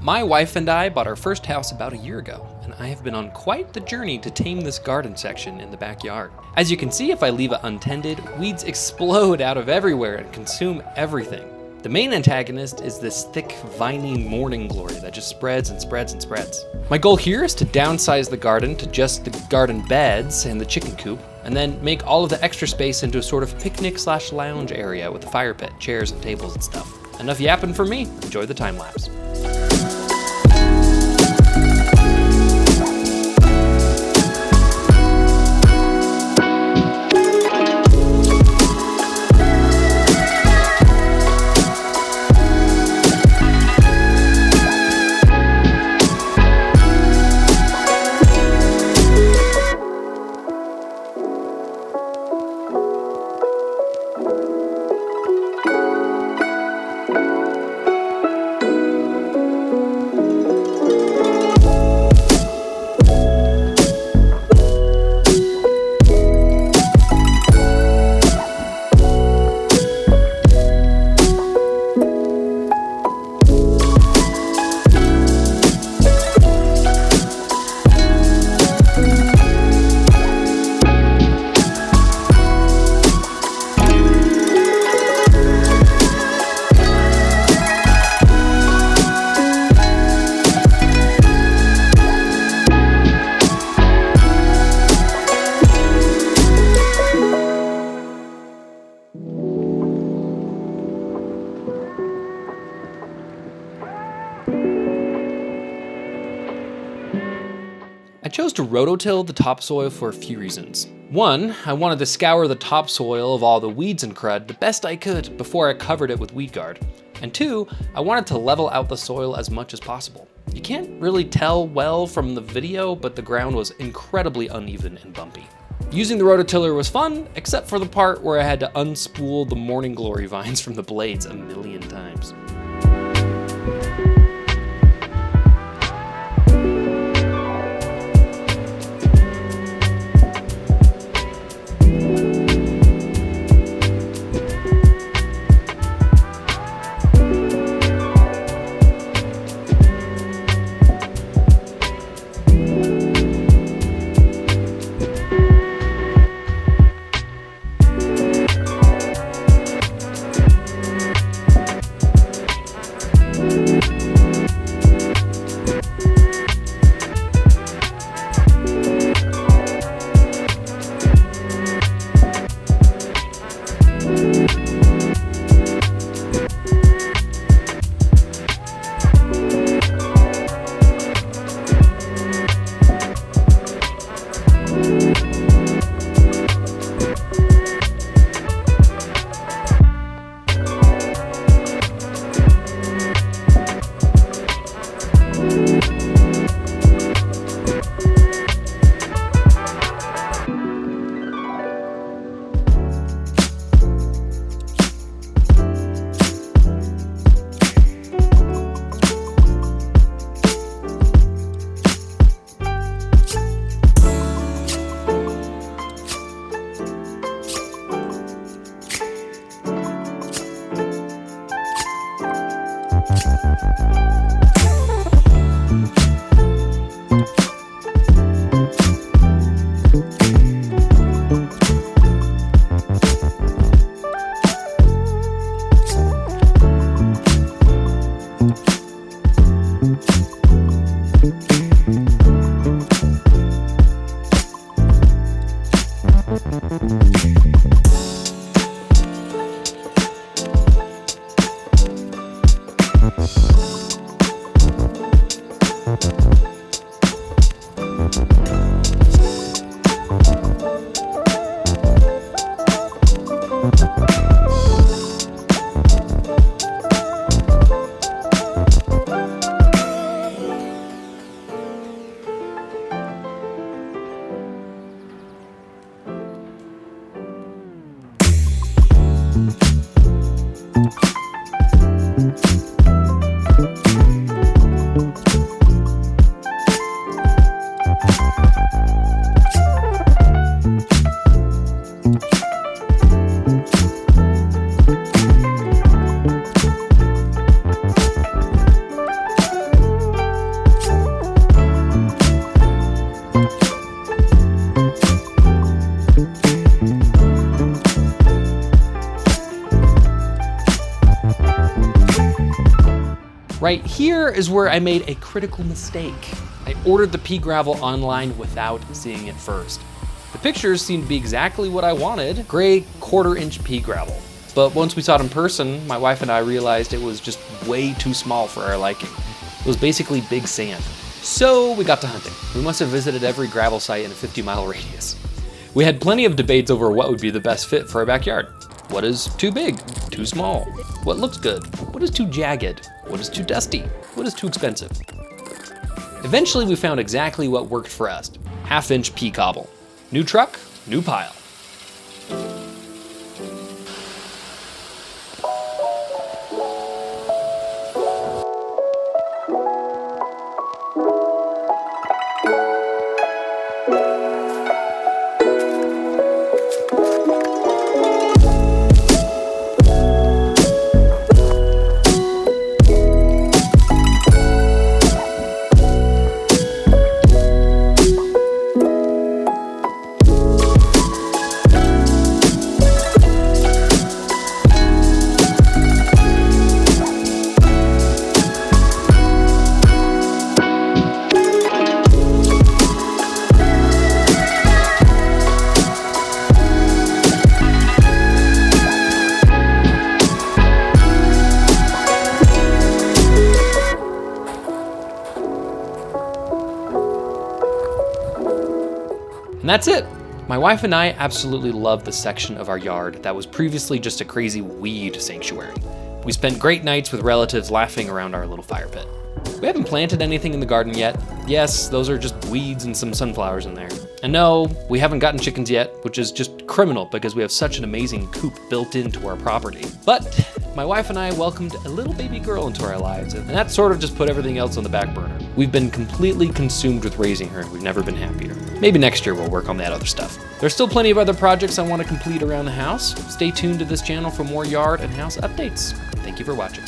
My wife and I bought our first house about a year ago, and I have been on quite the journey to tame this garden section in the backyard. As you can see, if I leave it untended, weeds explode out of everywhere and consume everything. The main antagonist is this thick, viney morning glory that just spreads and spreads and spreads. My goal here is to downsize the garden to just the garden beds and the chicken coop, and then make all of the extra space into a sort of picnic/lounge area with a fire pit, chairs and tables and stuff. Enough yapping for me. Enjoy the time lapse. I chose to rototill the topsoil for a few reasons. One, I wanted to scour the topsoil of all the weeds and crud the best I could before I covered it with weed guard. And two, I wanted to level out the soil as much as possible. You can't really tell well from the video, but the ground was incredibly uneven and bumpy. Using the rototiller was fun, except for the part where I had to unspool the morning glory vines from the blades a million times. Right here is where I made a critical mistake. I ordered the pea gravel online without seeing it first. The pictures seemed to be exactly what I wanted, gray 1/4 inch pea gravel. But once we saw it in person, my wife and I realized it was just way too small for our liking. It was basically big sand. So we got to hunting. We must have visited every gravel site in a 50-mile radius. We had plenty of debates over what would be the best fit for our backyard. What is too big? Too small? What looks good? What is too jagged? What is too dusty? What is too expensive? Eventually we found exactly what worked for us. 1/2 inch pea cobble. New truck, new pile. And that's it. My wife and I absolutely love the section of our yard that was previously just a crazy weed sanctuary. We spent great nights with relatives laughing around our little fire pit. We haven't planted anything in the garden yet. Yes, those are just weeds and some sunflowers in there. And no, we haven't gotten chickens yet, which is just criminal because we have such an amazing coop built into our property. But my wife and I welcomed a little baby girl into our lives, and that sort of just put everything else on the back burner. We've been completely consumed with raising her, and we've never been happier. Maybe next year we'll work on that other stuff. There's still plenty of other projects I want to complete around the house. Stay tuned to this channel for more yard and house updates. Thank you for watching.